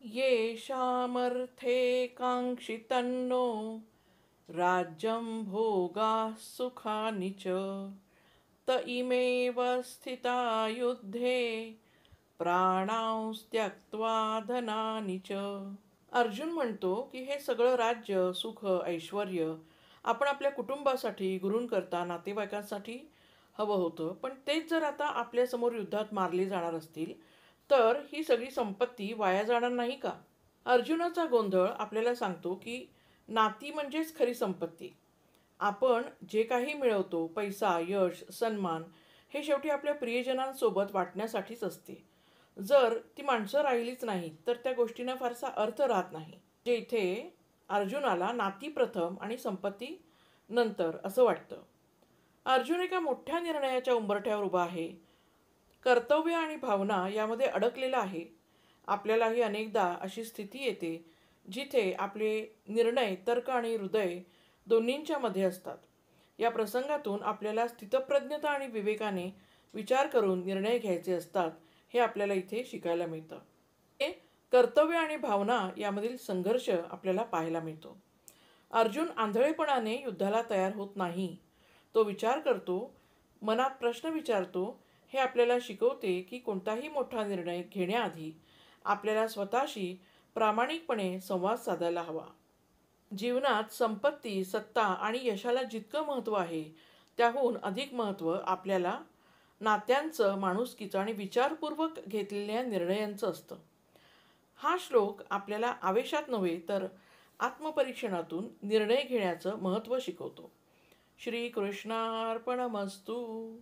येषामर्थे काङ्क्षितन्नो राज्यं भोगाः सुखानि च त इमेव स्थिता युद्धे प्राणांस त्यक्त्वा धनानि च. अर्जुन म्हणतो की हे सगळं राज्य, सुख, ऐश्वर आपण आपल्या कुटुंबासाठी, गुरूंकरता, नातेवाईकांसाठी हवं होतं, पण तेच जर आता आपल्यासमोर युद्धात मारले जाणार असतील तर ही सगळी संपत्ती वाया जाणार नाही का? अर्जुनाचा गोंधळ आपल्याला सांगतो की नाती म्हणजेच खरी संपत्ती. आपण जे काही मिळवतो, पैसा, यश, सन्मान, हे शेवटी आपल्या प्रियजनांसोबत वाटण्यासाठीच असते. जर ती माणसं राहिलीच नाहीत तर त्या गोष्टींना फारसा अर्थ राहत नाही. जे इथे अर्जुनाला नाती प्रथम आणि संपत्ती नंतर असं वाटतं. अर्जुन एका मोठ्या निर्णयाच्या उंबरठ्यावर उभा आहे. कर्तव्य आणि भावना यामध्ये अडकलेला आहे. आपल्यालाही अनेकदा अशी स्थिती येते जिथे आपले निर्णय तर्क आणि हृदय दोन्हींच्या मध्ये असतात. या प्रसंगातून आपल्याला स्थितप्रज्ञता आणि विवेकाने विचार करून निर्णय घ्यायचे असतात, हे आपल्याला इथे शिकायला मिळतं. हे कर्तव्य आणि भावना यामधील संघर्ष आपल्याला पाहायला मिळतो. अर्जुन आंधळेपणाने युद्धाला तयार होत नाही. तो विचार करतो, मनात प्रश्न विचारतो. हे आपल्याला शिकवते की कोणताही मोठा निर्णय घेण्याआधी आपल्याला स्वतःशी प्रामाणिकपणे संवाद साधायला हवा. जीवनात संपत्ती, सत्ता आणि यशाला जितकं महत्त्व आहे त्याहून अधिक महत्त्व आपल्याला नात्यांचं, माणुसकीचं आणि विचारपूर्वक घेतलेल्या निर्णयांचं असतं. हा श्लोक आपल्याला आवेशात नव्हे तर आत्मपरीक्षणातून निर्णय घेण्याचं महत्त्व शिकवतो. श्रीकृष्णार्पणमस्तू.